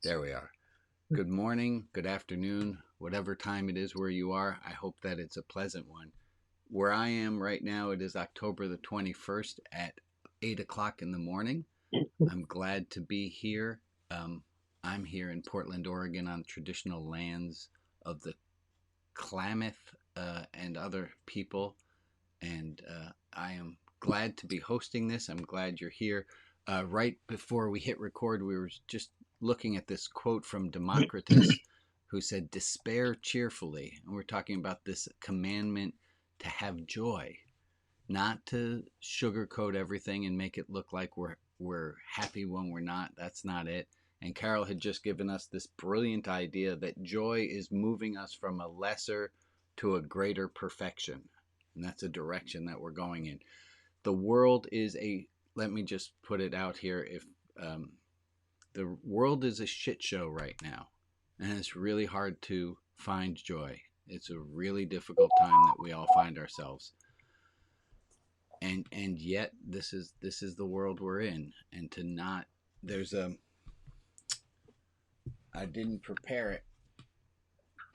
There we are. Good morning, good afternoon, whatever time it is where you are. I hope that it's a pleasant one. Where I am right now, it is October the 21st at 8 o'clock in the morning. I'm glad to be here. I'm here in Portland, Oregon on traditional lands of the Klamath and other people. And I am glad to be hosting this. I'm glad you're here. Right before we hit record, we were just looking at this quote from Democritus, who said, "Despair cheerfully." And we're talking about this commandment to have joy, not to sugarcoat everything and make it look like we're happy when we're not. That's not it. And Carol had just given us this brilliant idea that joy is moving us from a lesser to a greater perfection. And that's a direction that we're going in. The world is let me just put it out here, if the world is a shit show right now, and it's really hard to find joy. It's a really difficult time that we all find ourselves. And yet this is the world we're in. And to not, I didn't prepare it.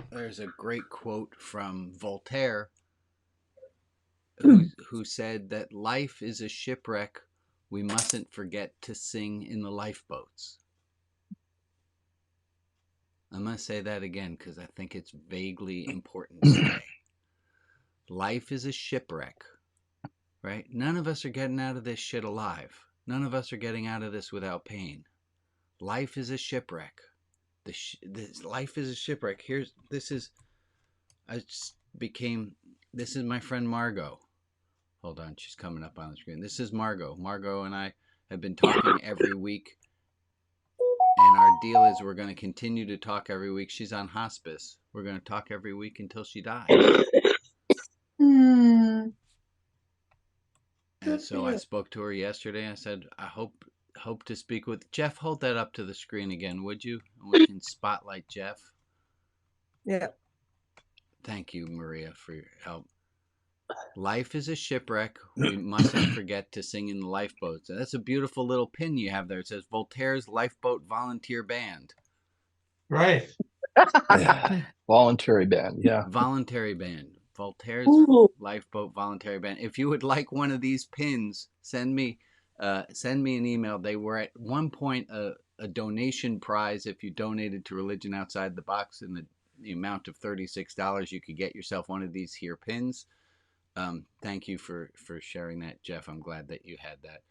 There's a great quote from Voltaire who said that life is a shipwreck. We mustn't forget to sing in the lifeboats. I'm going to say that again because I think it's vaguely important today. Life is a shipwreck, right? None of us are getting out of this shit alive. None of us are getting out of this without pain. Life is a shipwreck. Life is a shipwreck. This is my friend Margot. Hold on, she's coming up on the screen. This is Margot. Margot and I have been talking every week. And our deal is we're going to continue to talk every week. She's on hospice. We're going to talk every week until she dies. And so I spoke to her yesterday. I said, I hope to speak with Jeff. Hold that up to the screen again, would you? And we can spotlight Jeff. Yeah. Thank you, Maria, for your help. Life is a shipwreck. We mustn't forget to sing in the lifeboats. And that's a beautiful little pin you have there. It says Voltaire's Lifeboat Volunteer Band. Right. Yeah. Voluntary band. Yeah. Voluntary band. Voltaire's Lifeboat Voluntary Band. If you would like one of these pins, send me an email. They were at one point a donation prize. If you donated to Religion Outside the Box in the amount of $36, you could get yourself one of these here pins. Thank you for sharing that, Jeff. I'm glad that you had that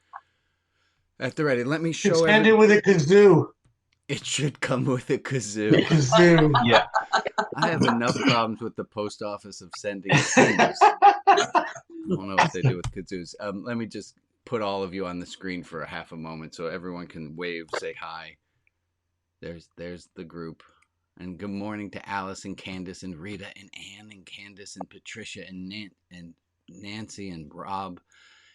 at the ready. Let me show you. Send it with a kazoo. It should come with a kazoo. Kazoo. Yeah. I have enough problems with the post office of sending pins. I don't know what they do with kazoos. Let me just put all of you on the screen for a half a moment so everyone can wave, say hi. There's the group. And good morning to Alice and Candace and Rita and Ann and Candace and Patricia and Nancy and Rob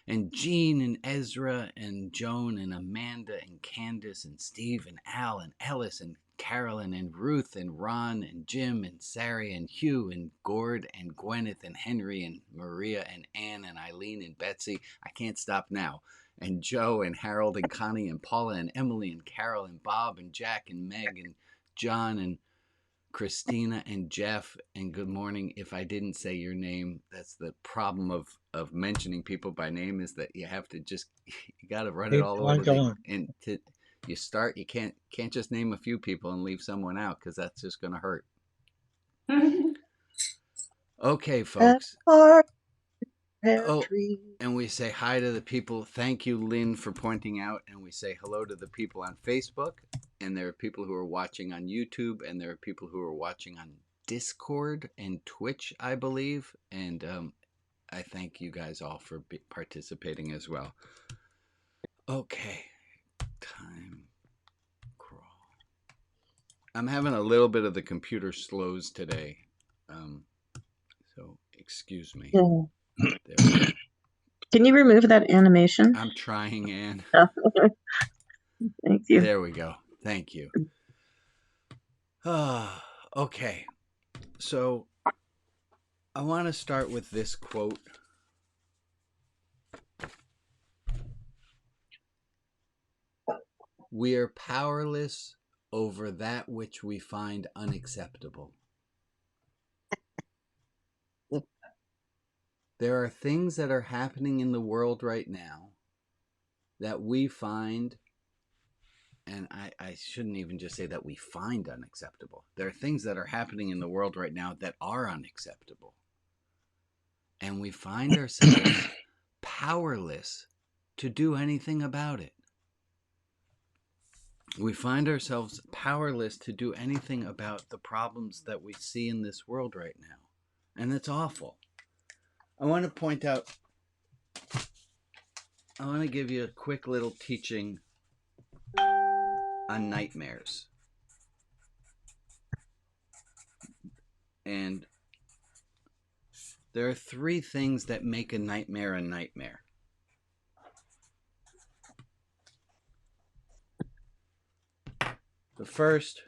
and Jean and Ezra and Joan and Amanda and Candace and Steve and Al and Ellis and Carolyn and Ruth and Ron and Jim and Sari and Hugh and Gord and Gwyneth and Henry and Maria and Ann and Eileen and Betsy. I can't stop now. And Joe and Harold and Connie and Paula and Emily and Carol and Bob and Jack and Meg and John and Christina and Jeff. And good morning. If I didn't say your name, that's the problem of mentioning people by name, is that you have to you got to run it all the way to the, you can't just name a few people and leave someone out, because that's just going to hurt. Okay, folks. And we say hi to the people. Thank you, Lynn, for pointing out. And we say hello to the people on Facebook. And there are people who are watching on YouTube. And there are people who are watching on Discord and Twitch, I believe. And I thank you guys all for participating as well. Okay. Time crawl. I'm having a little bit of the computer slows today. So excuse me. Yeah. Can you remove that animation? I'm trying, Ann. Thank you. There we go. Thank you. Okay. So I want to start with this quote. We are powerless over that which we find unacceptable. There are things that are happening in the world right now that we find, and I shouldn't even just say that we find unacceptable. There are things that are happening in the world right now that are unacceptable. And we find ourselves powerless to do anything about it. We find ourselves powerless to do anything about the problems that we see in this world right now. And it's awful. I want to point out, I want to give you a quick little teaching on nightmares. And there are 3 things that make a nightmare a nightmare. The first,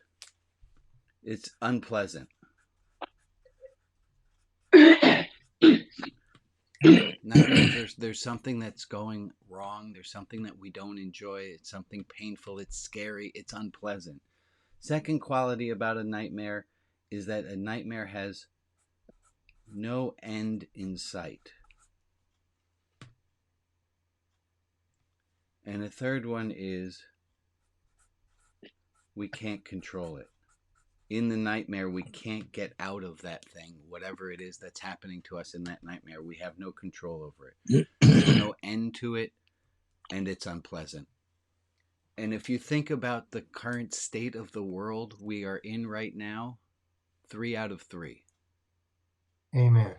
it's unpleasant. Nightmares, there's something that's going wrong. There's something that we don't enjoy. It's something painful. It's scary. It's unpleasant. Second quality about a nightmare is that a nightmare has no end in sight. And the third one is we can't control it. In the nightmare, we can't get out of that thing, whatever it is that's happening to us in that nightmare. We have no control over it. There's no end to it, and it's unpleasant. And if you think about the current state of the world we are in right now, 3 out of 3. Amen.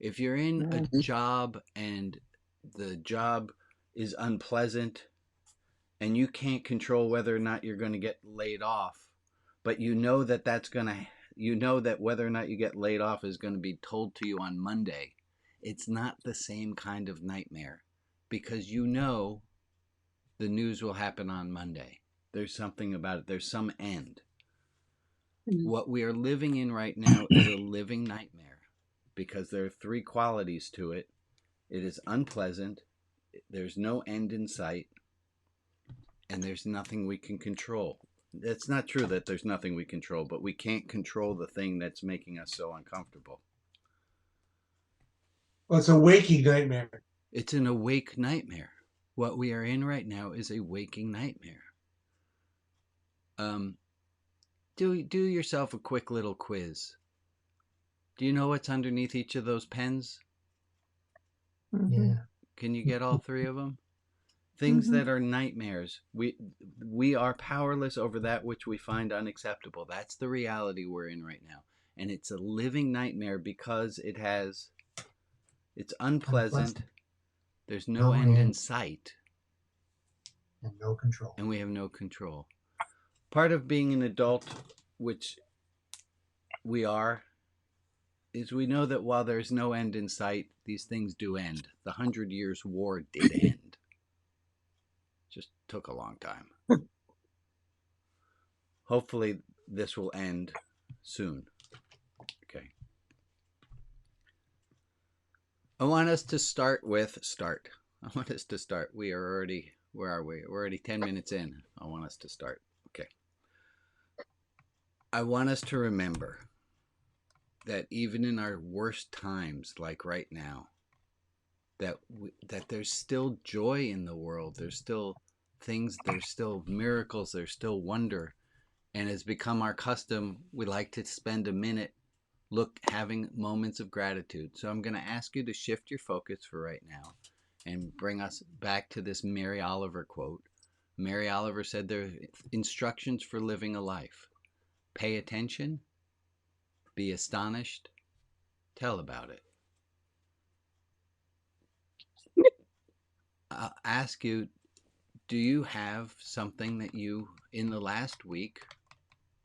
If you're in a job and the job is unpleasant and you can't control whether or not you're going to get laid off, but you know that whether or not you get laid off is going to be told to you on Monday, it's not the same kind of nightmare because you know the news will happen on Monday. There's something about it. There's some end. What we are living in right now is a living nightmare because there are 3 qualities to it. It is unpleasant, there's no end in sight, and there's nothing we can control. It's not true that there's nothing we control, but we can't control the thing that's making us so uncomfortable. Well, it's a waking nightmare. It's an awake nightmare. What we are in right now is a waking nightmare. Do yourself a quick little quiz. Do you know what's underneath each of those pens? Yeah. Can you get all 3 of them? Things that are nightmares. We are powerless over that which we find unacceptable. That's the reality we're in right now. And it's a living nightmare because it's unpleasant. There's no end in sight. And no control. And we have no control. Part of being an adult, which we are, is we know that while there's no end in sight, these things do end. The 100 Years' War did end. Just took a long time. Hopefully this will end soon. Okay. I want us to start. We are already, where are we? We're already 10 minutes in. I want us to start. Okay. I want us to remember that even in our worst times, like right now, that there's still joy in the world. There's still things, there's still miracles, there's still wonder. And it's become our custom, we like to spend a minute having moments of gratitude. So I'm going to ask you to shift your focus for right now and bring us back to this Mary Oliver quote. Mary Oliver said there are instructions for living a life. Pay attention, be astonished, tell about it. I'll ask you, do you have something that you, in the last week,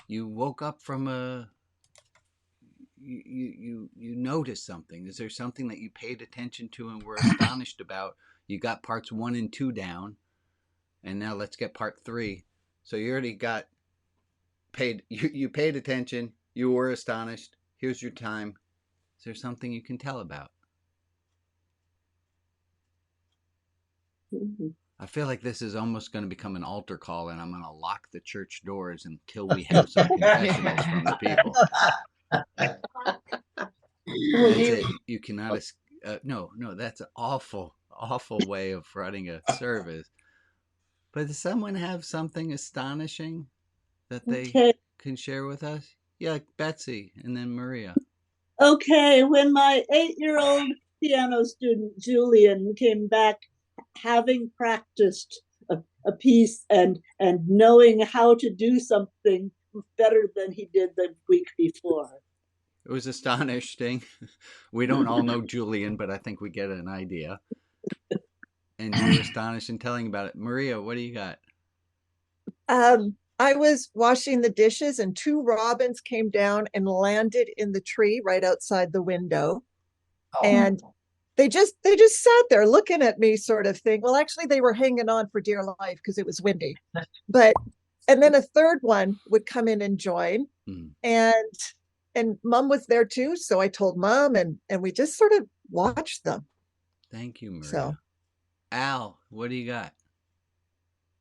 you woke up from you noticed something? Is there something that you paid attention to and were astonished about? You got parts 1 and 2 down, and now let's get part 3. So you already got you paid attention, you were astonished. Here's your time. Is there something you can tell about? I feel like this is almost going to become an altar call, and I'm going to lock the church doors until we have some confessionals from the people. That's it. You cannot. No, that's an awful, awful way of running a service. But does someone have something astonishing that they can share with us? Yeah, Betsy, and then Maria. Okay, when my 8-year-old piano student Julian came back, having practiced a piece and knowing how to do something better than he did the week before. It was astonishing. We don't all know Julian, but I think we get an idea. And you were astonished in telling about it. Maria, what do you got? I was washing the dishes and 2 robins came down and landed in the tree right outside the window. Oh. And they just sat there looking at me sort of thing. Well, actually they were hanging on for dear life because it was windy. And then a third one would come in and join. And Mom was there too. So I told Mom and we just sort of watched them. Thank you, Maria. So, Al, what do you got?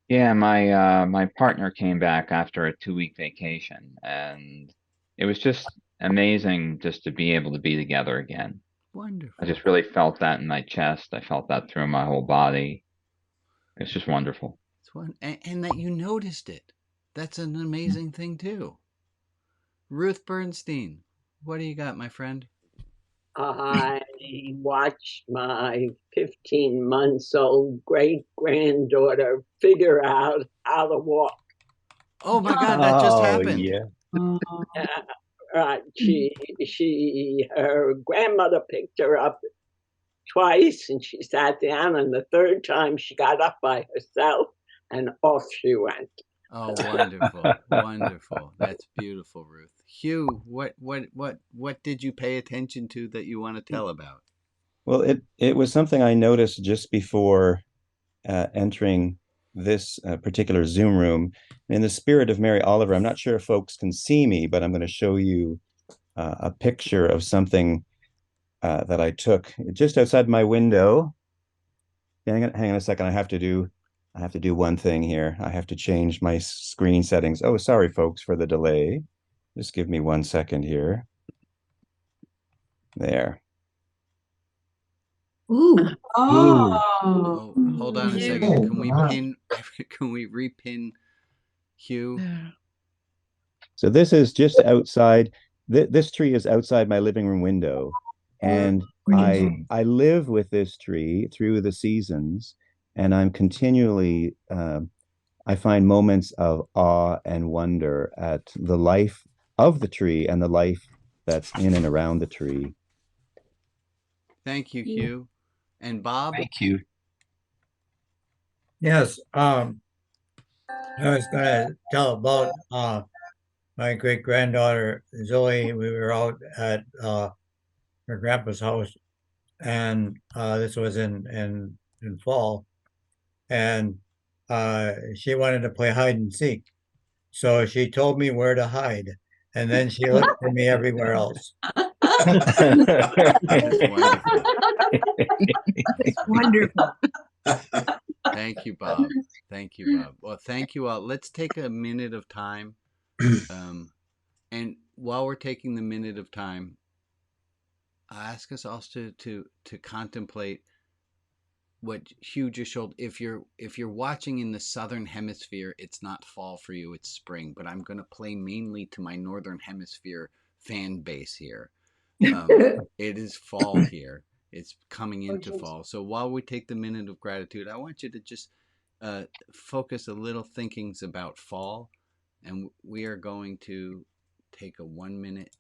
Yeah, my partner came back after a 2-week vacation, and it was just amazing just to be able to be together again. Wonderful. I just really felt that in my chest. I felt that through my whole body. It's just wonderful. And that you noticed it. That's an amazing thing too. Ruth Bernstein, what do you got, my friend? I watched my 15-month-old great-granddaughter figure out how to walk. Oh my God, that just happened. Yeah. Right. Her grandmother picked her up twice and she sat down, and the third time she got up by herself and off she went. Oh, wonderful. Wonderful. That's beautiful, Ruth. Hugh, what did you pay attention to that you want to tell about? Well, it was something I noticed just before entering this particular Zoom room. In the spirit of Mary Oliver, I'm not sure if folks can see me, but I'm going to show you a picture of something that I took just outside my window. Hang on a second. I have to do one thing here. I have to change my screen settings. Oh, sorry, folks, for the delay. Just give me 1 second here. There. Ooh. Oh, hold on a second. Can we repin Hugh? So this is just outside. This tree is outside my living room window, and I live with this tree through the seasons, and I'm continually I find moments of awe and wonder at the life of the tree and the life that's in and around the tree. Thank you, Hugh. And Bob? Thank you. Yes. I was going to tell about my great granddaughter Zoe. We were out at her grandpa's house, and this was in fall, and she wanted to play hide and seek. So she told me where to hide, and then she looked for me everywhere else. That's wonderful. That's wonderful. Thank you, Bob. Thank you, Bob. Well, thank you all. Let's take a minute of time. And while we're taking the minute of time, I ask us also to contemplate what Hugh just showed. If you're watching in the southern hemisphere, it's not fall for you, it's spring. But I'm going to play mainly to my northern hemisphere fan base here. It is fall here. It's coming into fall. So while we take the minute of gratitude, I want you to just focus a little thinkings about fall. And we are going to take a 1 minute.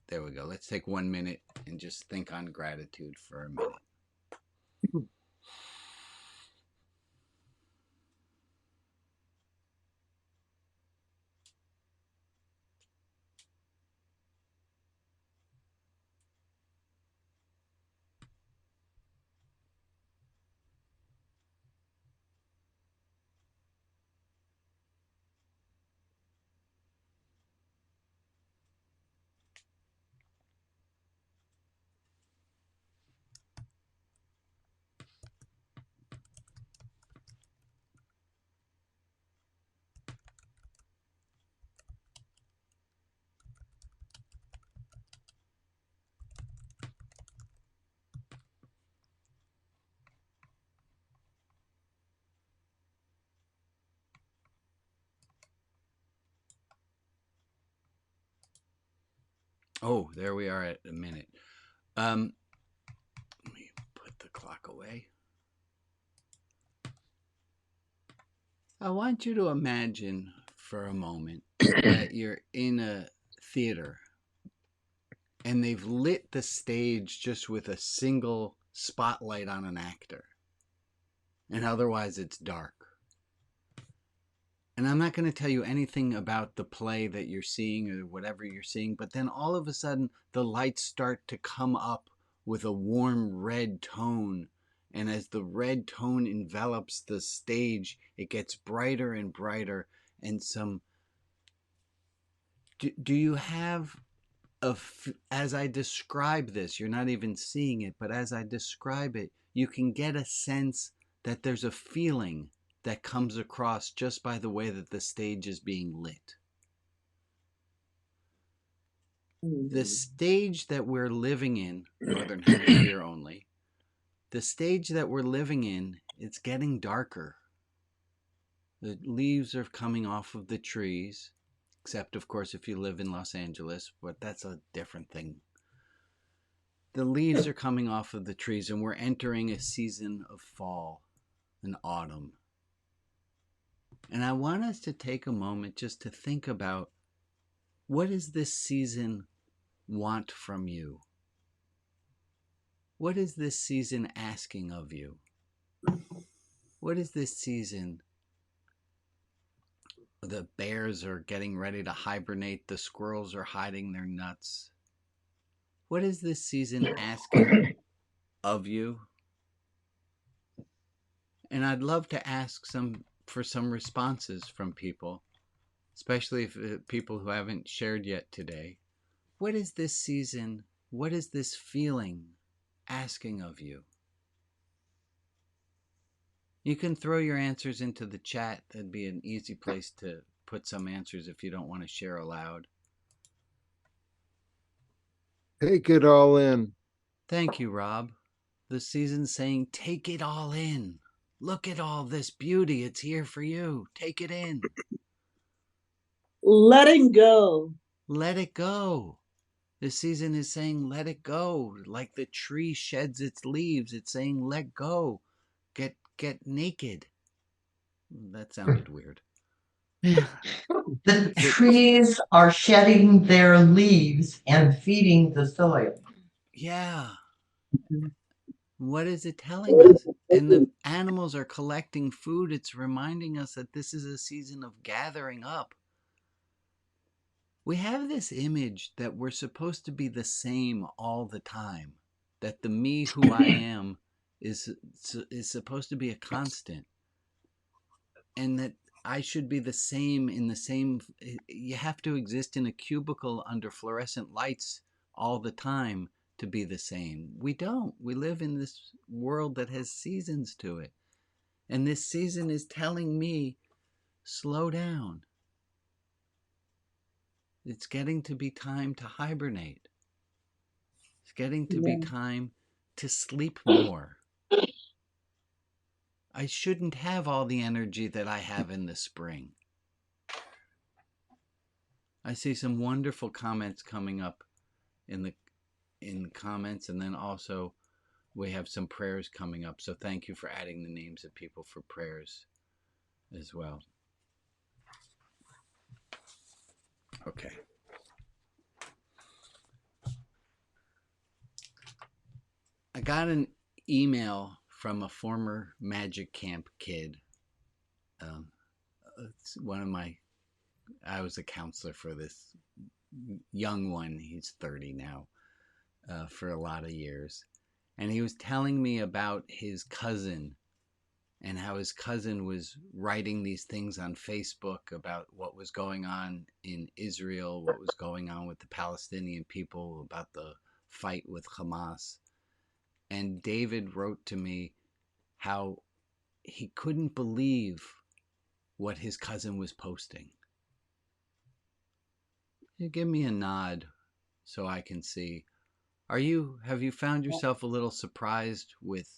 There we go. Let's take 1 minute and just think on gratitude for a minute. Oh, there we are at a minute. Let me put the clock away. I want you to imagine for a moment that you're in a theater and they've lit the stage just with a single spotlight on an actor. And otherwise it's dark. And I'm not going to tell you anything about the play that you're seeing or whatever you're seeing, but then all of a sudden the lights start to come up with a warm red tone. And as the red tone envelops the stage, it gets brighter and brighter. And some. Do you have as I describe this, you're not even seeing it, but as I describe it, you can get a sense that there's a feeling that comes across just by the way that the stage is being lit. The stage that we're living in, Northern Hemisphere only, the stage that we're living in, it's getting darker. The leaves are coming off of the trees, except, of course, if you live in Los Angeles, but that's a different thing. The leaves are coming off of the trees, and we're entering a season of fall and autumn. And I want us to take a moment just to think about, what does this season want from you? What is this season asking of you? What is this season? The bears are getting ready to hibernate. The squirrels are hiding their nuts. What is this season asking of you? And I'd love to ask for some responses from people, especially if people who haven't shared yet today. What is this season? What is this feeling asking of you? You can throw your answers into the chat. That'd be an easy place to put some answers if you don't want to share aloud. Take it all in. Thank you, Rob. The season's saying, take it all in. Look at all this beauty. It's here for you. Take it in. Letting go. Let it go. The season is saying, let it go. Like the tree sheds its leaves, it's saying, let go. Get naked. That sounded weird. The trees are shedding their leaves and feeding the soil. Yeah. What is it telling us? And the animals are collecting food. It's reminding us that this is a season of gathering up. We have this image that we're supposed to be the same all the time, that the me who I am is supposed to be a constant, and that I should be the same in the same. You have to exist in a cubicle under fluorescent lights all the time to be the same. We don't. We live in this world that has seasons to it. And this season is telling me, slow down. It's getting to be time to hibernate. It's getting to be time to sleep more. I shouldn't have all the energy that I have in the spring. I see some wonderful comments coming up in the comments, and then also we have some prayers coming up. So thank you for adding the names of people for prayers as well. Okay. I got an email from a former magic camp kid. It's one of I was a counselor for this young one. He's 30 now, for a lot of years. And he was telling me about his cousin and how his cousin was writing these things on Facebook about what was going on in Israel, what was going on with the Palestinian people, about the fight with Hamas. And David wrote to me how he couldn't believe what his cousin was posting. You give me a nod so I can see. Have you found yourself a little surprised with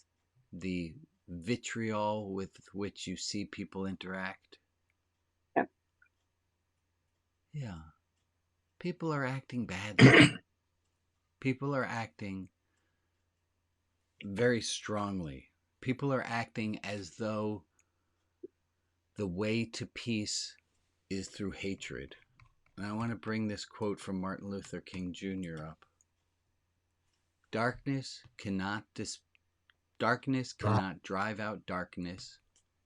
the vitriol with which you see people interact? Yeah. Yeah. People are acting badly. People are acting very strongly. People are acting as though the way to peace is through hatred. And I want to bring this quote from Martin Luther King Jr. up. Darkness cannot drive out darkness.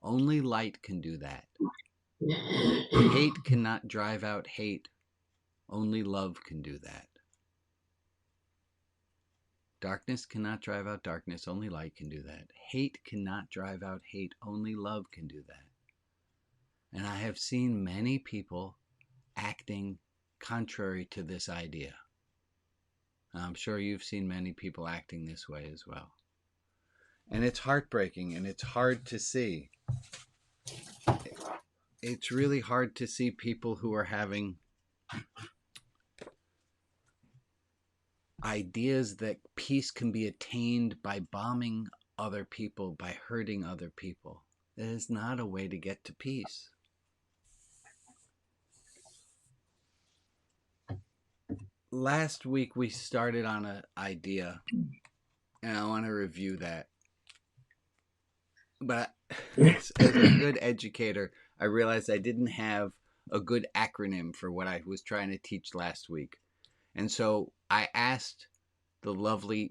Only light can do that. Hate cannot drive out hate. Only love can do that. Darkness cannot drive out darkness. Only light can do that. Hate cannot drive out hate. Only love can do that. And I have seen many people acting contrary to this idea. I'm sure you've seen many people acting this way as well. And it's heartbreaking and it's hard to see. It's really hard to see people who are having ideas that peace can be attained by bombing other people, by hurting other people. That is not a way to get to peace. Last week we started on an idea, and I want to review that. But as a good educator, I realized I didn't have a good acronym for what I was trying to teach last week. And so I asked the lovely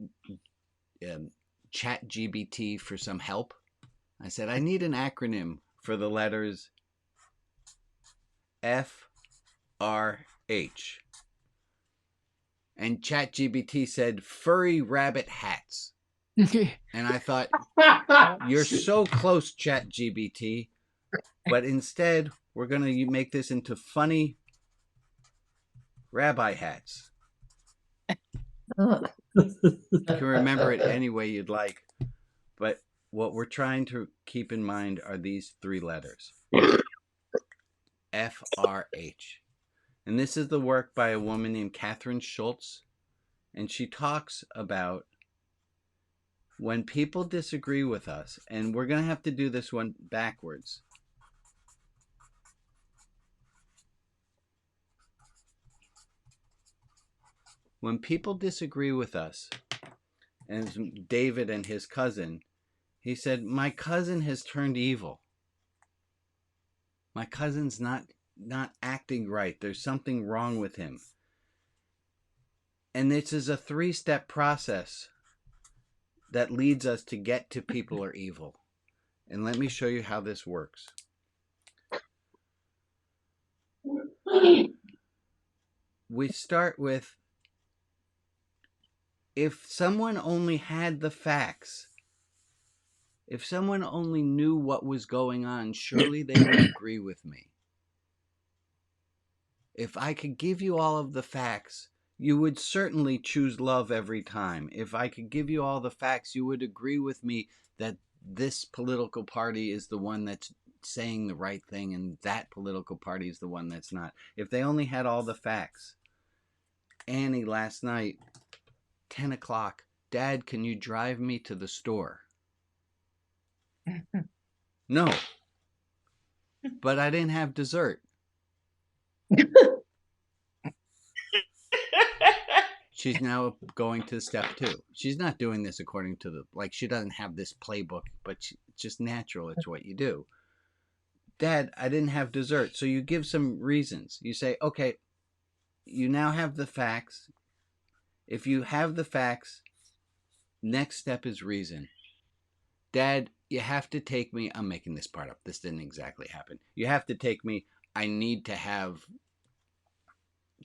ChatGPT for some help. I said, I need an acronym for the letters FRH. And ChatGPT said, furry rabbit hats. And I thought, you're so close, ChatGPT. But instead, we're going to make this into funny rabbi hats. You can remember it any way you'd like. But what we're trying to keep in mind are these three letters. FRH. And this is the work by a woman named Catherine Schultz. And she talks about when people disagree with us, and we're going to have to do this one backwards. When people disagree with us, and David and his cousin, he said, my cousin has turned evil. My cousin's not acting right. There's something wrong with him. And this is a 3-step process that leads us to get to people are evil. And let me show you how this works. We start with, if someone only had the facts, if someone only knew what was going on, surely they would agree with me. If I could give you all of the facts, you would certainly choose love every time. If I could give you all the facts, you would agree with me that this political party is the one that's saying the right thing and that political party is the one that's not. If they only had all the facts. Annie last night, 10 o'clock, Dad, can you drive me to the store? No. But I didn't have dessert. She's now going to step 2. She's not doing this according to she doesn't have this playbook, but it's just natural. It's what you do. Dad, I didn't have dessert. So you give some reasons. You say, okay, you now have the facts. If you have the facts, next step is reason. Dad, you have to take me. I'm making this part up. This didn't exactly happen. You have to take me. I need to have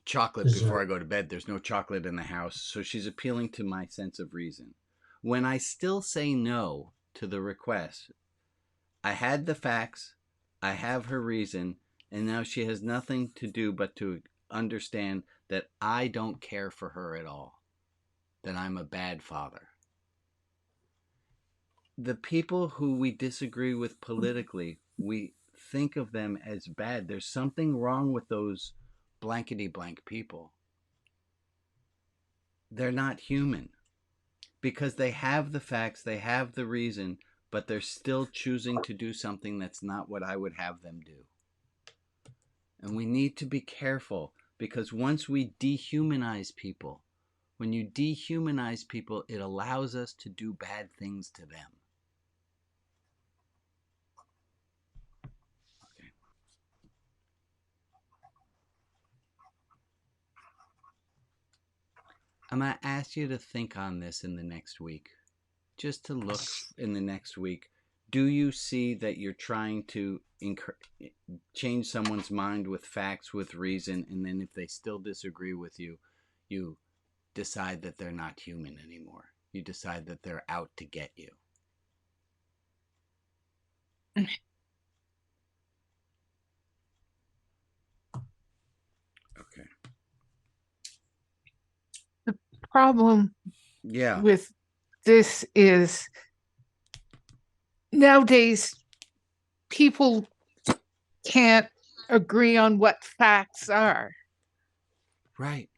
chocolate before I go to bed. There's no chocolate in the house. So she's appealing to my sense of reason. When I still say no to the request, I had the facts, I have her reason, and now she has nothing to do but to understand that I don't care for her at all, that I'm a bad father. The people who we disagree with politically, we think of them as bad. There's something wrong with those blankety blank people. They're not human because they have the facts, they have the reason, but they're still choosing to do something that's not what I would have them do. And we need to be careful because once we dehumanize people, When you dehumanize people, it allows us to do bad things to them. Okay. I'm going to ask you to think on this in the next week. Just to look in the next week. Do you see that you're trying to change someone's mind with facts, with reason, and then if they still disagree with you, you decide that they're not human anymore? You decide that they're out to get you. Okay. The problem with this is nowadays people can't agree on what facts are. Right.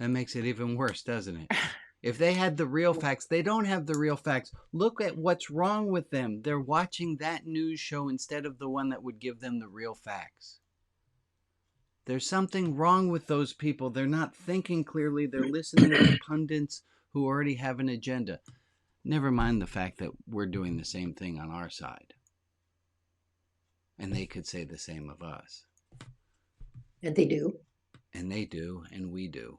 That makes it even worse, doesn't it? If they had the real facts, they don't have the real facts. Look at what's wrong with them. They're watching that news show instead of the one that would give them the real facts. There's something wrong with those people. They're not thinking clearly. They're listening to pundits who already have an agenda. Never mind the fact that we're doing the same thing on our side. And they could say the same of us. And they do. And they do, and we do.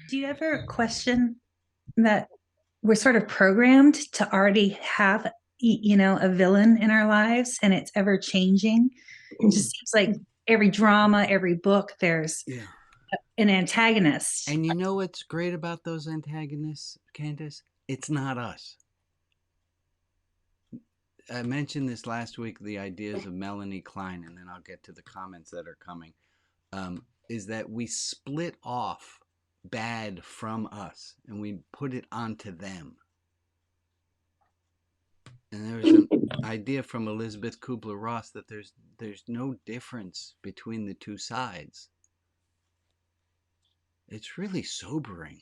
Do you ever question that we're sort of programmed to already have, a villain in our lives, and it's ever changing? It just seems like every drama, every book, there's an antagonist. And you know what's great about those antagonists, Candace? It's not us. I mentioned this last week, the ideas of Melanie Klein, and then I'll get to the comments that are coming, is that we split off bad from us and we put it onto them. And there was an idea from Elizabeth Kubler-Ross that there's no difference between the two sides. It's really sobering.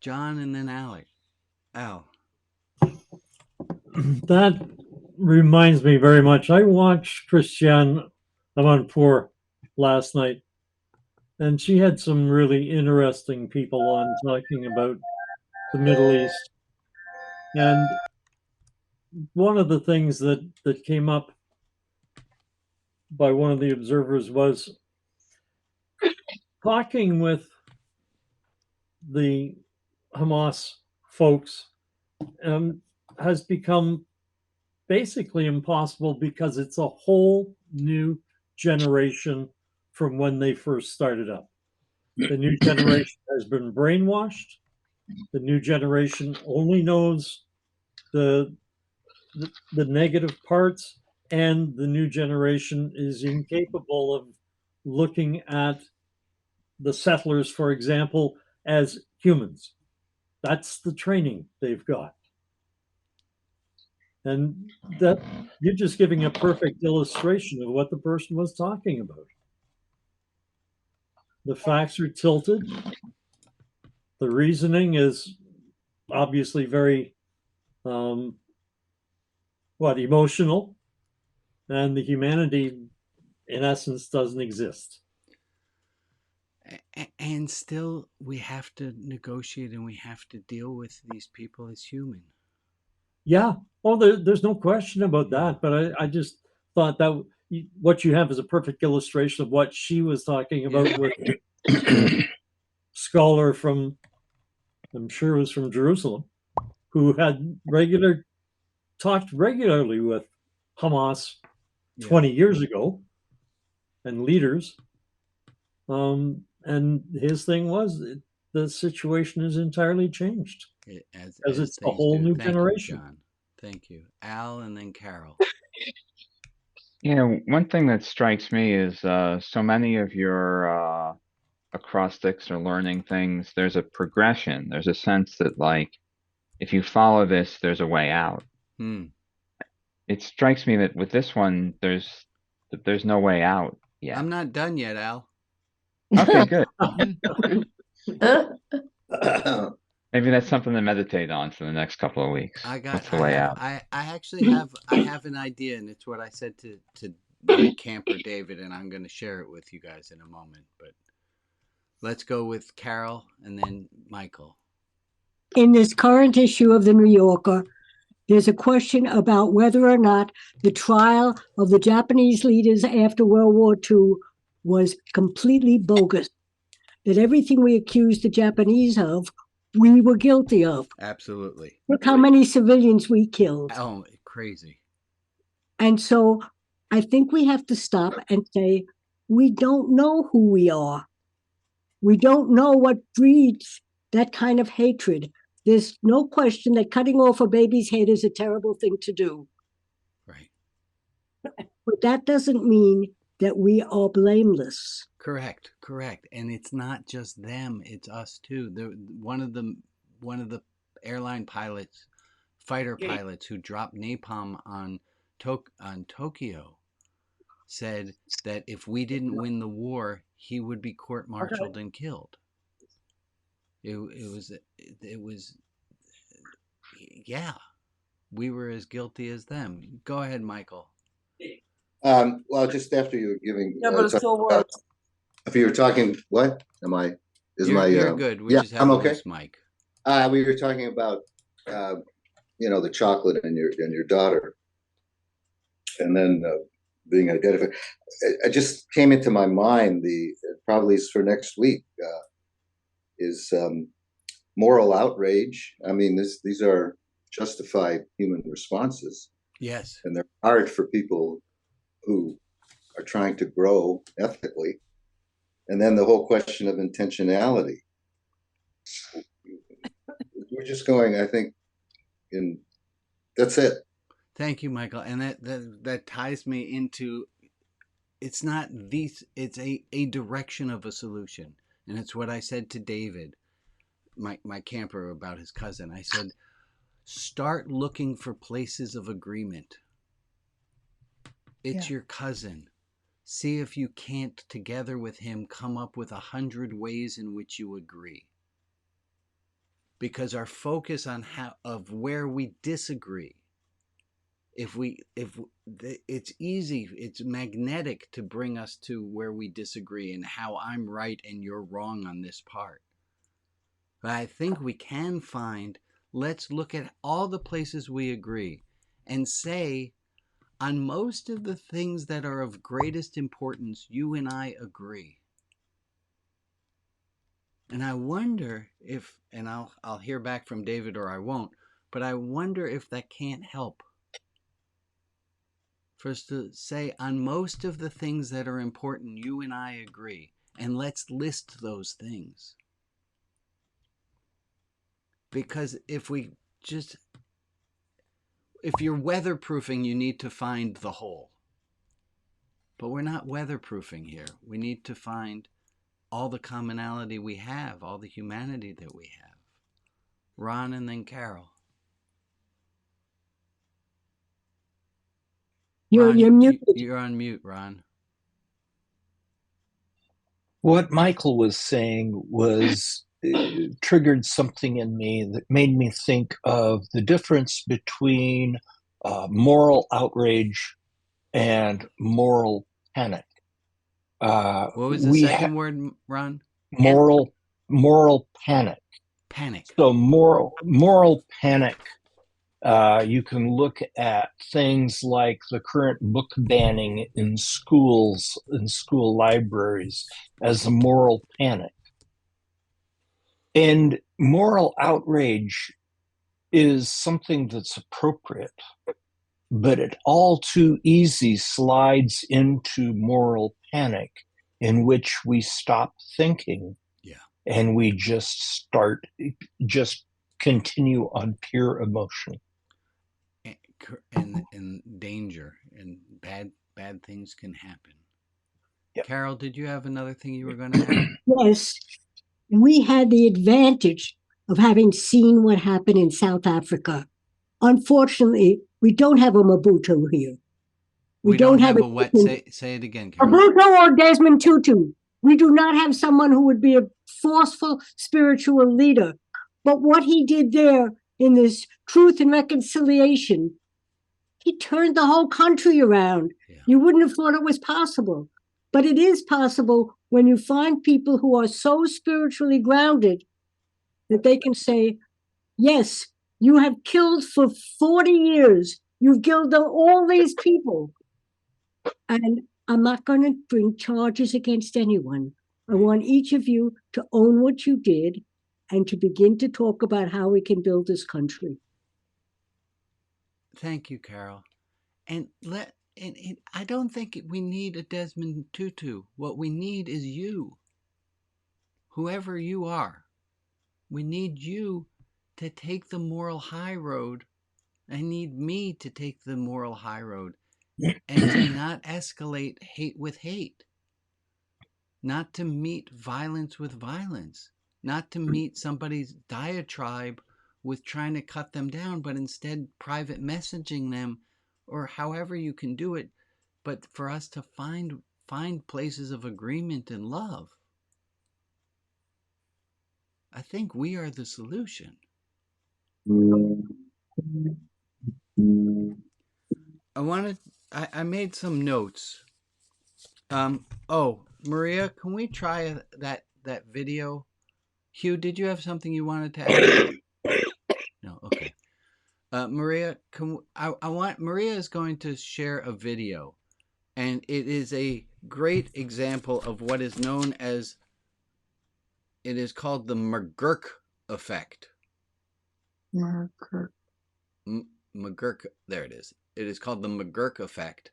John and then Al. That reminds me very much. I watched Christiane Amanpour last night, and she had some really interesting people on talking about the Middle East. And one of the things that came up by one of the observers was talking with the Hamas folks has become basically impossible because it's a whole new generation from when they first started up. The new generation has been brainwashed. The new generation only knows the negative parts, and the new generation is incapable of looking at the settlers, for example, as humans. That's the training they've got. And that you're just giving a perfect illustration of what the person was talking about. The facts are tilted. The reasoning is obviously very emotional, and the humanity in essence doesn't exist. And still we have to negotiate and we have to deal with these people as human. Yeah. Well, there's no question about that. But I just thought that what you have is a perfect illustration of what she was talking about with a scholar from, I'm sure it was from Jerusalem, who had talked regularly with Hamas 20 years ago and leaders. And his thing was the situation is entirely changed. As it's a whole new generation. You, John. Thank you. Al and then Carol. One thing that strikes me is so many of your acrostics or learning things, there's a progression. There's a sense that, like, if you follow this, there's a way out. It strikes me that with this one, there's no way out yet. I'm not done yet, Al. Okay, good. Maybe that's something to meditate on for the next couple of weeks. What's the way out? I actually have an idea, and it's what I said to my camper David, and I'm going to share it with you guys in a moment. But let's go with Carol and then Michael. In this current issue of the New Yorker, there's a question about whether or not the trial of the Japanese leaders after World War II was completely bogus. That everything we accused the Japanese of, we were guilty of. Absolutely. Look how many civilians we killed. Oh, crazy. And so I think we have to stop and say, we don't know who we are. We don't know what breeds that kind of hatred. There's no question that cutting off a baby's head is a terrible thing to do. Right. But that doesn't mean that we are blameless. Correct. And it's not just them, it's us too. One of the airline pilots, fighter pilots who dropped napalm on Tokyo said that if we didn't win the war, he would be court-martialed and killed. It was yeah, we were as guilty as them. Go ahead, Michael. Well, just after you were giving, if you were talking, what am I? You're good. We just have I'm a okay. loose mic. We were talking about, the chocolate and your daughter, and then being identified. It just came into my mind. Probably is for next week. Is moral outrage. I mean, these are justified human responses. Yes, and they're hard for people who are trying to grow ethically. And then the whole question of intentionality. We're just going, I think, that's it. Thank you, Michael. And that ties me into, it's not these, it's a direction of a solution. And it's what I said to David, my camper, about his cousin. I said, start looking for places of agreement. It's your cousin. See if you can't, together with him, come up with 100 ways in which you agree. Because our focus on of where we disagree, it's easy, it's magnetic to bring us to where we disagree and how I'm right and you're wrong on this part. But I think we can find, let's look at all the places we agree and say, on most of the things that are of greatest importance, you and I agree. And I wonder if, and I'll hear back from David or I won't, but I wonder if that can't help. For us to say, on most of the things that are important, you and I agree. And let's list those things. Because if you're weatherproofing, you need to find the hole. But we're not weatherproofing here. We need to find all the commonality we have, all the humanity that we have. Ron and then Carol. You're muted. You're on mute, Ron. What Michael was saying triggered something in me that made me think of the difference between moral outrage and moral panic. What was the second word, Ron? Moral panic. Panic. So moral panic. You can look at things like the current book banning in schools, in school libraries, as a moral panic. And moral outrage is something that's appropriate, but it all too easy slides into moral panic, in which we stop thinking and we just continue on pure emotion. And danger and bad things can happen. Yep. Carol, did you have another thing you were going to add? Yes. We had the advantage of having seen what happened in South Africa. Unfortunately, we don't have a Mobutu here. We don't have a what? Say it again, Carol. Mobutu or Desmond Tutu. We do not have someone who would be a forceful spiritual leader. But what he did there in this truth and reconciliation, he turned the whole country around. Yeah. You wouldn't have thought it was possible. But it is possible when you find people who are so spiritually grounded that they can say, yes, you have killed for 40 years. You've killed all these people. And I'm not going to bring charges against anyone. I want each of you to own what you did and to begin to talk about how we can build this country. Thank you, Carol. And I don't think we need a Desmond Tutu. What we need is you. Whoever you are. We need you to take the moral high road. I need me to take the moral high road and to not escalate hate with hate. Not to meet violence with violence. Not to meet somebody's diatribe with trying to cut them down, but instead private messaging them, or however you can do it, but for us to find places of agreement and love. I think we are the solution. I made some notes. Oh, Maria, can we try that video? Hugh, did you have something you wanted to add? No, okay. Maria, Maria is going to share a video, and it is a great example of what is known as, it is called the McGurk effect. McGurk, there it is. It is called the McGurk effect.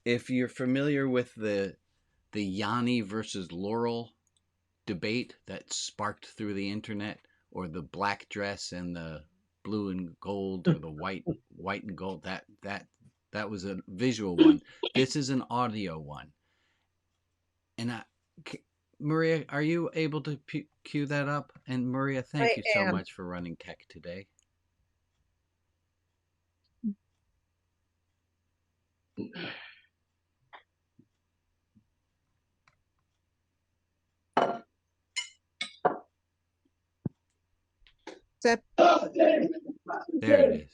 If you're familiar with the Yanni versus Laurel debate that sparked through the internet, or the black dress and the blue and gold, or the white and gold, that was a visual one. This is an audio one. And Maria, are you able to cue that up? And Maria, thank you so much for running tech today. There it is.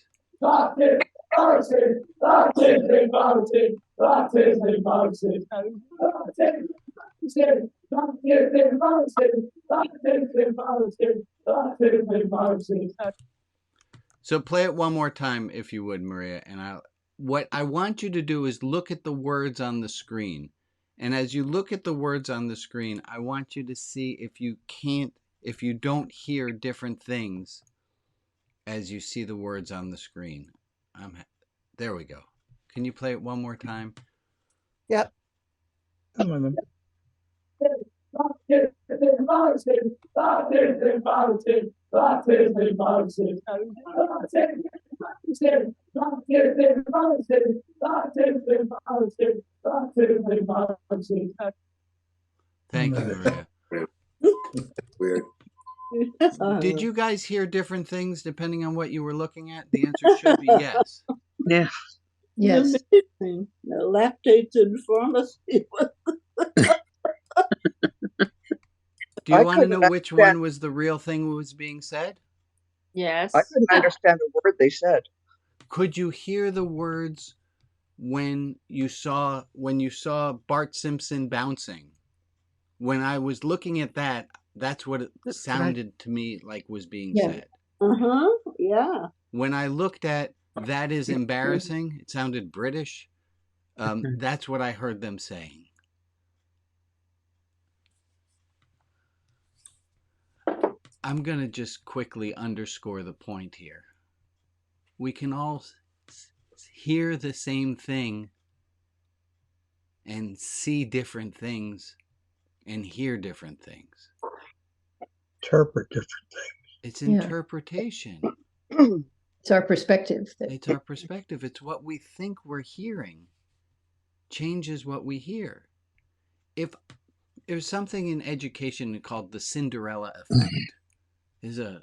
So play it one more time, if you would, Maria. And what I want you to do is look at the words on the screen. And as you look at the words on the screen, I want you to see if you don't hear different things as you see the words on the screen. There we go. Can you play it one more time? Yep. Thank you, Maria. Weird. Did you guys hear different things depending on what you were looking at? The answer should be yes. Yeah. Yes. Amazing. The lactates in pharmacy. Do you want to know which one was the real thing that was being said? Yes. I couldn't understand a word they said. Could you hear the words when you saw Bart Simpson bouncing? When I was looking at that, that's what it sounded to me like was being said. Yeah. When I looked at that is embarrassing, it sounded British. That's what I heard them saying. I'm going to just quickly underscore the point here. We can all hear the same thing and see different things and hear different things. Interpret different things. It's interpretation. It's our perspective. It's our perspective. It's what we think we're hearing changes what we hear. If there's something in education called the Cinderella effect. There's a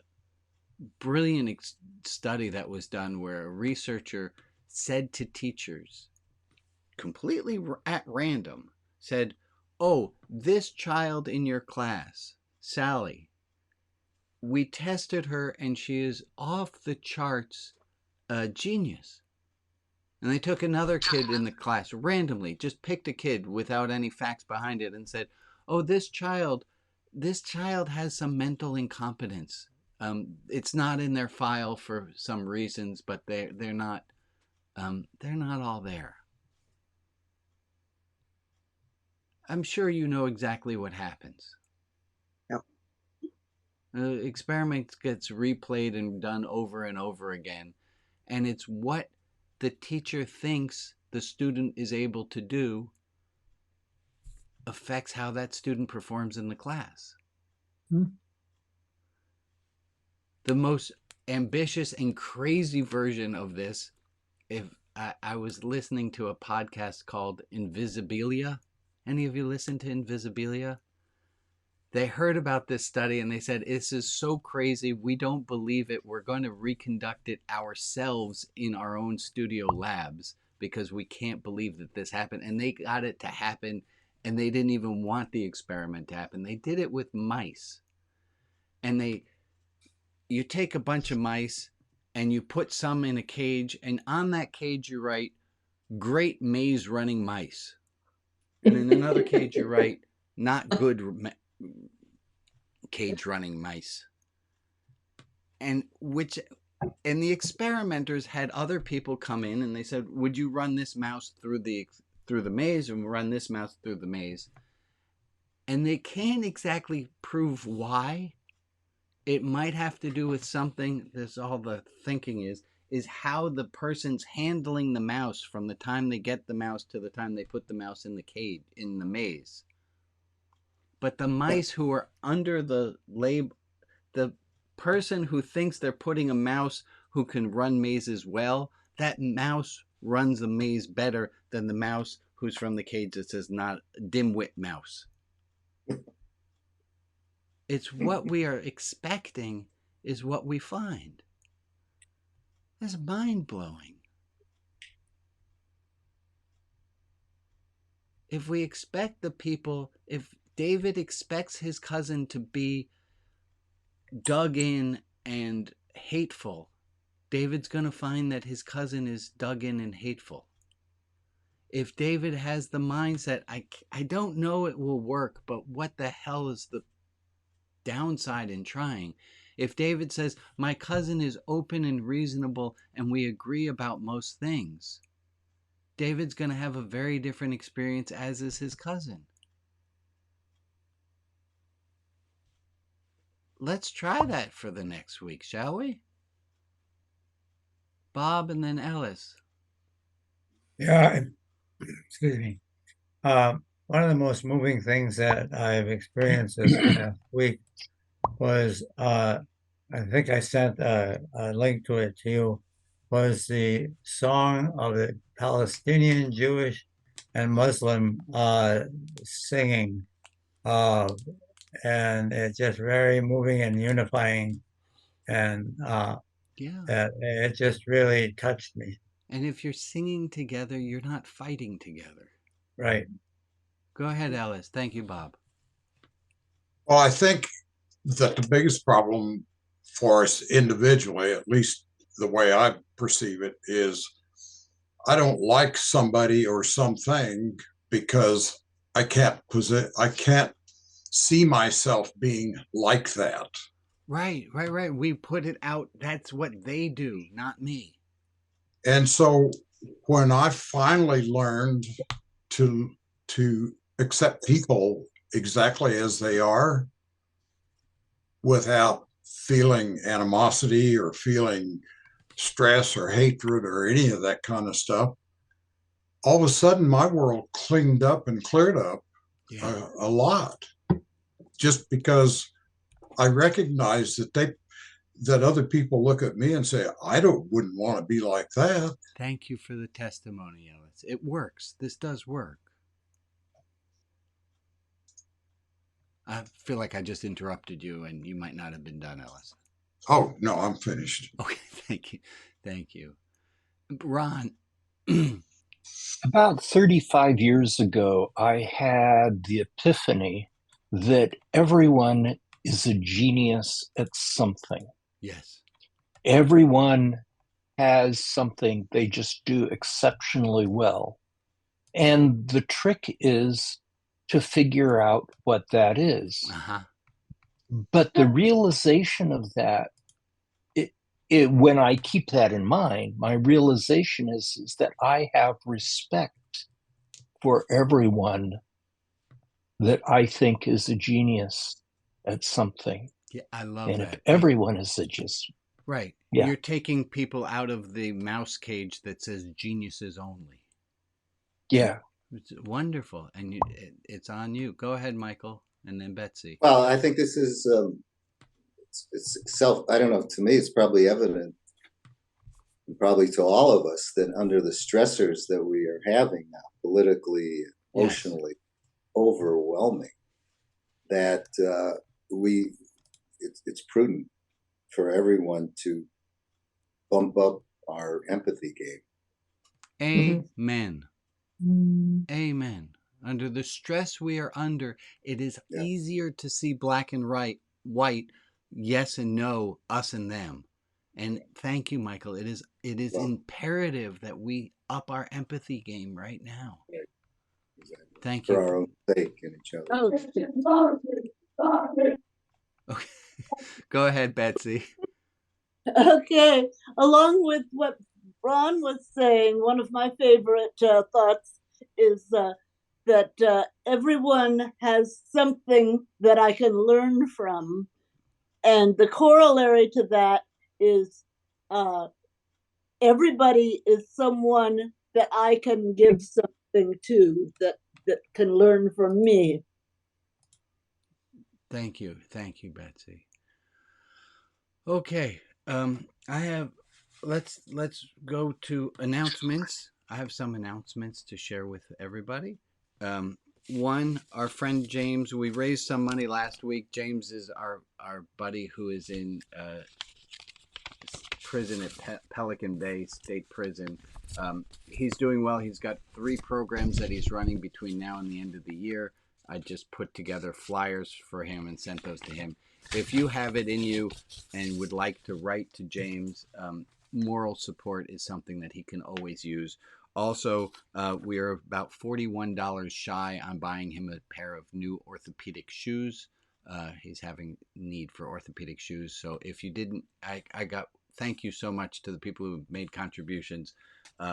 brilliant study that was done where a researcher said to teachers, completely at random, said, "Oh, this child in your class, Sally, we tested her and she is off the charts a genius. And they took another kid in the class randomly, just picked a kid without any facts behind it and said, oh, this child has some mental incompetence. It's not in their file for some reasons, but they're not all there. I'm sure you know exactly what happens. Yep. The experiment gets replayed and done over and over again, and it's what the teacher thinks the student is able to do affects how that student performs in the class. The most ambitious and crazy version of this, if I was listening to a podcast called Invisibilia. Any of you listen to Invisibilia? They heard about this study and they said, this is so crazy, we don't believe it. We're going to reconduct it ourselves in our own studio labs because we can't believe that this happened. And they got it to happen, and they didn't even want the experiment to happen. They did it with mice. And you take a bunch of mice and you put some in a cage, and on that cage you write, great maze running mice. And in another cage you write, not good cage running mice. And the experimenters had other people come in and they said, would you run this mouse through the maze and run this mouse through the maze? And they can't exactly prove why. It might have to do with something, that's all the thinking is how the person's handling the mouse from the time they get the mouse to the time they put the mouse in the cage, in the maze. But the mice who are under the label, the person who thinks they're putting a mouse who can run mazes well, that mouse runs the maze better than the mouse who's from the cage that says not dimwit mouse. It's what we are expecting is what we find. It's mind-blowing. If we expect if David expects his cousin to be dug in and hateful, David's going to find that his cousin is dug in and hateful. If David has the mindset, I don't know it will work, but what the hell is the downside in trying? If David says, my cousin is open and reasonable and we agree about most things, David's going to have a very different experience, as is his cousin. Let's try that for the next week, shall we? Bob and then Ellis. Yeah, excuse me. One of the most moving things that I've experienced this past week was, I think I sent a link to it to you, was the song of the Palestinian, Jewish, and Muslim singing. And it's just very moving and unifying. And it just really touched me. And if you're singing together, you're not fighting together. Right. Go ahead, Ellis. Thank you, Bob. Well, I think that the biggest problem for us individually, at least the way I perceive it, is I don't like somebody or something because I can't see myself being like that. Right. We put it out. That's what they do, not me. And so when I finally learned to accept people exactly as they are without feeling animosity or feeling stress or hatred or any of that kind of stuff, all of a sudden my world cleaned up and cleared up a lot, just because I recognize that other people look at me and say, wouldn't want to be like that. Thank you for the testimony, Ellis. It works. This does work. I feel like I just interrupted you and you might not have been done, Ellis. Oh, no, I'm finished. Okay, thank you. Ron. About 35 years ago, I had the epiphany that everyone is a genius at something. Yes. Everyone has something they just do exceptionally well. And the trick is to figure out what that is. But the realization of that, when I keep that in mind, my realization is that I have respect for everyone that I think is a genius at something. Yeah, I love and that. if everyone is a genius, Right. Yeah. You're taking people out of the mouse cage that says geniuses only. Yeah. It's wonderful. And it's on you. Go ahead, Michael, and then Betsy. Well, I think this is it's I don't know, to me it's probably evident, probably to all of us, that under the stressors that we are having now, politically, emotionally, overwhelming, that it's prudent for everyone to bump up our empathy game. Amen. Amen. Under the stress we are under, it is easier to see black and white, yes and no, us and them. And thank you, Michael. It is imperative that we up our empathy game right now. Thank you. For our own sake and each other. Okay. Go ahead, Betsy. Okay. Along with what Ron was saying, one of my favorite thoughts is that everyone has something that I can learn from. And the corollary to that is everybody is someone that I can give something to, that can learn from me. Thank you, Betsy. Okay, I have. Let's go to announcements. I have some announcements to share with everybody. One, our friend James. We raised some money last week. James is our buddy who is in prison at Pelican Bay State Prison. He's doing well. He's got 3 programs that he's running between now and the end of the year. I just put together flyers for him and sent those to him. If you have it in you and would like to write to James, moral support is something that he can always use. Also, we are about $41 shy on buying him a pair of new orthopedic shoes. He's having need for orthopedic shoes. So if you didn't, thank you so much to the people who made contributions.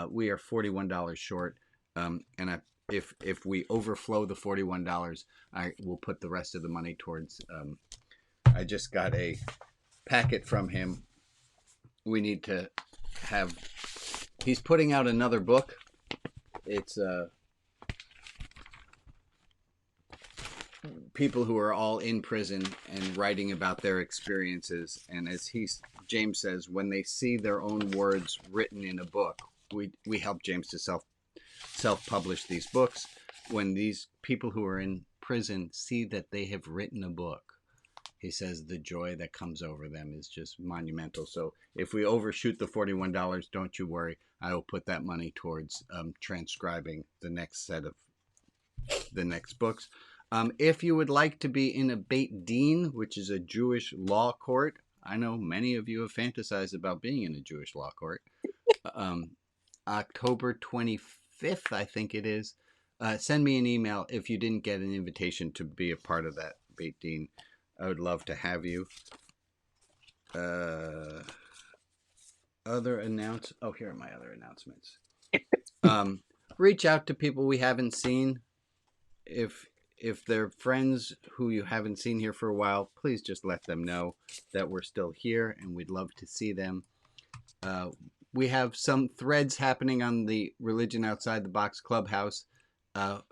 We are $41 short. If we overflow the $41, I will put the rest of the money towards. I just got a packet from him. We need to have. He's putting out another book. It's people who are all in prison and writing about their experiences. And as James says, when they see their own words written in a book, we help James to self-publish these books. When these people who are in prison see that they have written a book, he says the joy that comes over them is just monumental. So if we overshoot the $41, don't you worry. I will put that money towards transcribing the next set of the next books. If you would like to be in a Beit Din, which is a Jewish law court, I know many of you have fantasized about being in a Jewish law court. October 25th, I think it is. Send me an email if you didn't get an invitation to be a part of that Beit Din. I would love to have you. Here are my other announcements. Reach out to people we haven't seen. If they're friends who you haven't seen here for a while, please just let them know that we're still here and we'd love to see them. We have some threads happening on the Religion Outside the Box Clubhouse.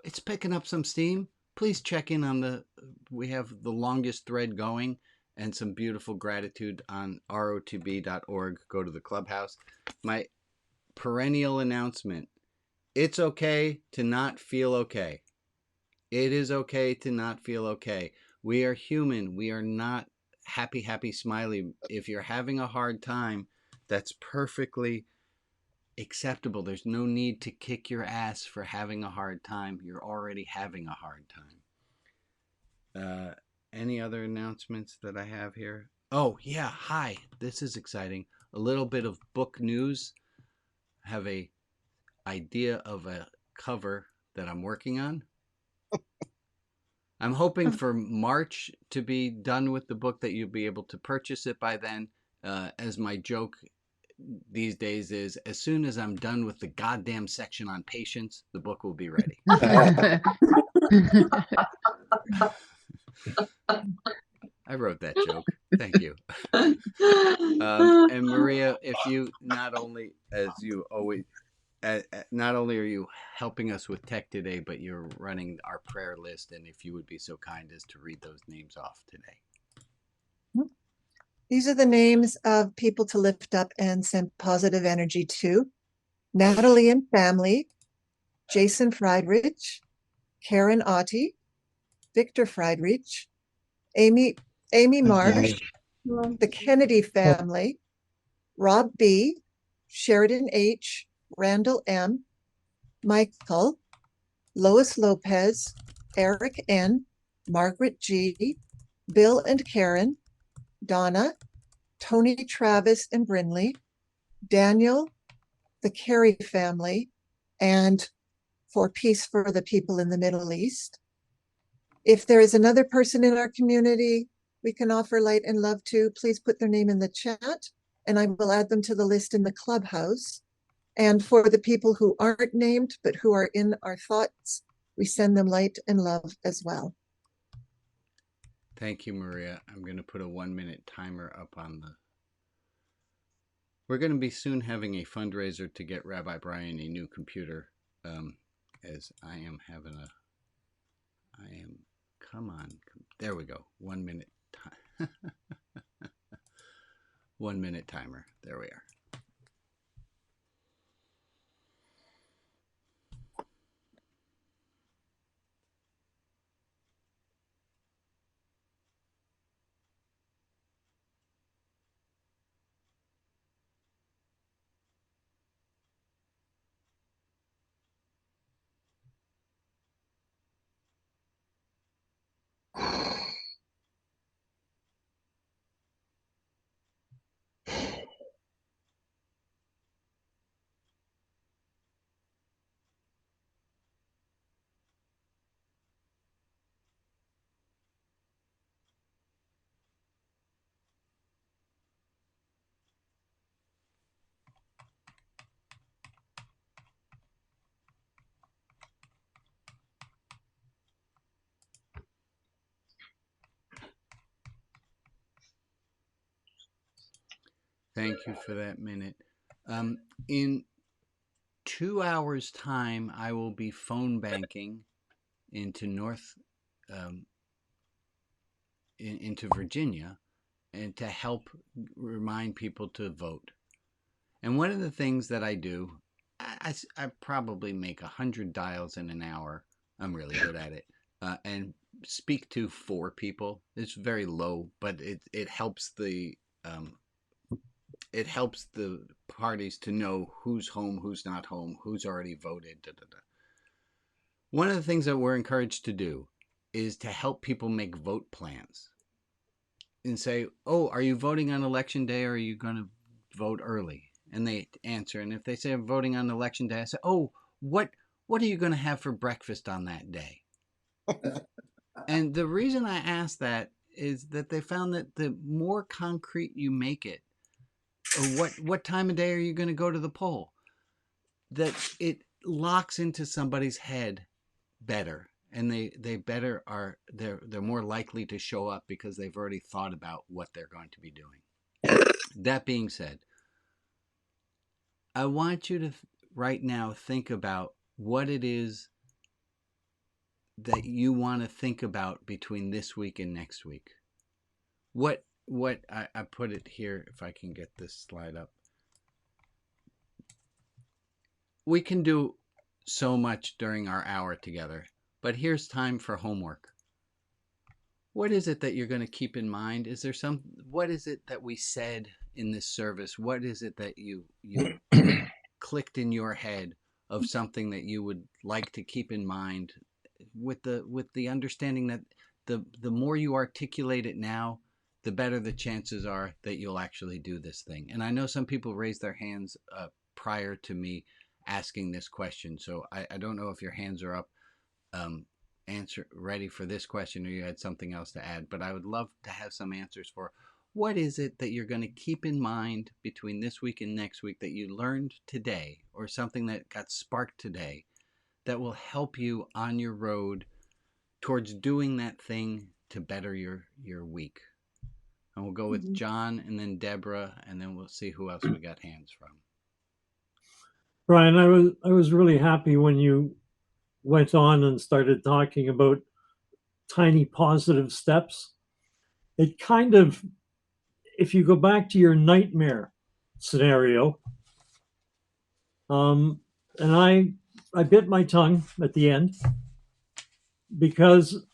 It's picking up some steam. Please check in we have the longest thread going and some beautiful gratitude on rotb.org. Go to the Clubhouse. My perennial announcement. It's okay to not feel okay. It is okay to not feel okay. We are human. We are not happy, smiley. If you're having a hard time, that's perfectly acceptable. There's no need to kick your ass for having a hard time. You're already having a hard time. Any other announcements that I have here? Oh, yeah. Hi. This is exciting. a little bit of book news. I have a idea of a cover that I'm working on. I'm hoping for March to be done with the book, that you'll be able to purchase it by then. As my joke these days is, as soon as I'm done with the goddamn section on patience, the book will be ready. I wrote that joke. Thank you. And Maria, if you not only, as you always, not only are you helping us with tech today, but you're running our prayer list, and if you would be so kind as to read those names off today. These are the names of people to lift up and send positive energy to. Natalie and family, Jason Friedrich, Karen Otte, Victor Friedrich, Amy Marsh, the Kennedy family, Rob B., Sheridan H., Randall M., Michael, Lois Lopez, Eric N., Margaret G., Bill and Karen, Donna, Tony Travis and Brinley, Daniel, the Carey family, and for peace for the people in the Middle East. If there is another person in our community we can offer light and love to, please put their name in the chat, and I will add them to the list in the clubhouse. And for the people who aren't named, but who are in our thoughts, we send them light and love as well. Thank you, Maria. I'm going to put a 1-minute timer up on the... We're going to be soon having a fundraiser to get Rabbi Brian a new computer, as I am having a... Come on. There we go. 1 minute. 1 minute timer. There we are. Thank you for that minute. In 2 hours' time, I will be phone banking into into Virginia, and to help remind people to vote. And one of the things that I do, I probably make 100 dials in an hour. I'm really good at it, and speak to 4 people. It's very low, but it helps the parties to know who's home, who's not home, who's already voted. One of the things that we're encouraged to do is to help people make vote plans and say, oh, are you voting on election day, or are you going to vote early? And they answer. And if they say I'm voting on election day, I say, oh, what are you going to have for breakfast on that day? And the reason I ask that is that they found that the more concrete you make it, or what time of day are you going to go to the poll, that it locks into somebody's head better, and they're more likely to show up because they've already thought about what they're going to be doing. That being said, I want you to right now think about what it is that you want to think about between this week and next week. What I put it here, if I can get this slide up. We can do so much during our hour together, but here's time for homework. What is it that you're going to keep in mind? What is it that we said in this service? What is it that you clicked in your head of something that you would like to keep in mind, with the understanding that the more you articulate it now, the better the chances are that you'll actually do this thing. And I know some people raised their hands prior to me asking this question, so I don't know if your hands are up ready for this question, or you had something else to add, but I would love to have some answers for what is it that you're going to keep in mind between this week and next week that you learned today, or something that got sparked today that will help you on your road towards doing that thing to better your week. And we'll go with John and then Deborah, and then we'll see who else we got hands from. Brian, I was really happy when you went on and started talking about tiny positive steps. It kind of, if you go back to your nightmare scenario, and I bit my tongue at the end because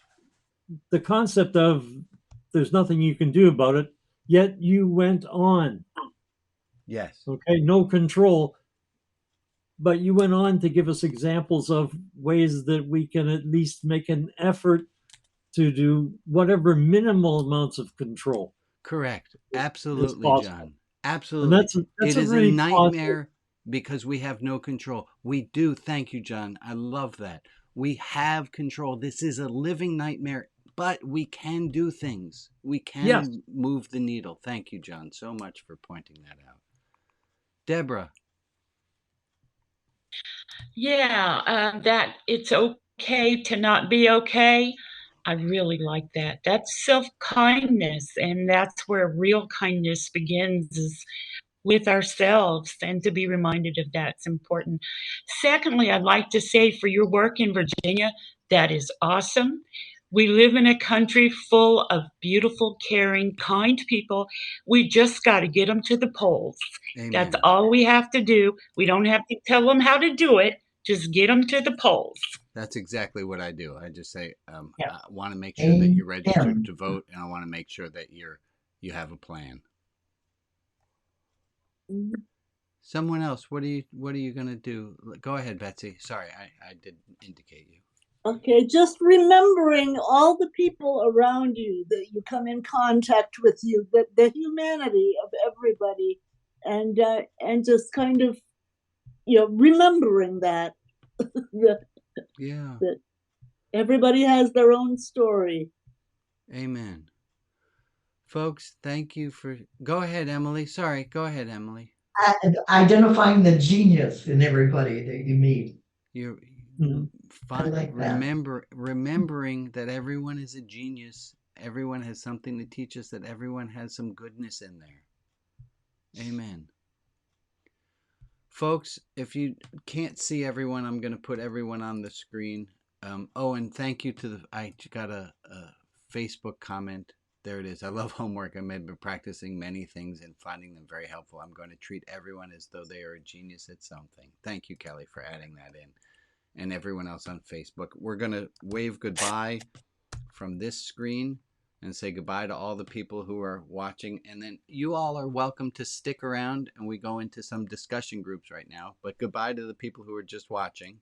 the concept of there's nothing you can do about it, yet you went on. Yes. Okay, no control. But you went on to give us examples of ways that we can at least make an effort to do whatever minimal amounts of control. Correct. Absolutely, John. Absolutely. And that's it is really a nightmare because we have no control. We do. Thank you, John. I love that. We have control. This is a living nightmare, but we can do things. We can move the needle. Thank you, John, so much for pointing that out. Deborah. Yeah, that it's okay to not be okay. I really like that. That's self-kindness, and that's where real kindness begins, is with ourselves, and to be reminded of that's important. Secondly, I'd like to say for your work in Virginia, that is awesome. We live in a country full of beautiful, caring, kind people. We just got to get them to the polls. Amen. That's all we have to do. We don't have to tell them how to do it. Just get them to the polls. That's exactly what I do. I just say, I want to make sure Amen. that you're registered to vote, and I want to make sure that you have a plan. Someone else, what are you going to do? Go ahead, Betsy. Sorry, I didn't indicate you. Okay, just remembering all the people around you that you come in contact with, the humanity of everybody, and just kind of, remembering that that everybody has their own story. Amen. Folks, thank you for. Go ahead, Emily. Sorry, go ahead, Emily. Identifying the genius in everybody that you meet. You're I like that. remembering that everyone is a genius. Everyone has something to teach us, that everyone has some goodness in there. Amen. Folks, if you can't see everyone, I'm going to put everyone on the screen. And thank you to I got a Facebook comment. There it is. I love homework. I've been practicing many things and finding them very helpful. I'm going to treat everyone as though they are a genius at something. Thank you, Kelly, for adding that in. And everyone else on Facebook. We're going to wave goodbye from this screen and say goodbye to all the people who are watching. And then you all are welcome to stick around, and we go into some discussion groups right now. But goodbye to the people who are just watching.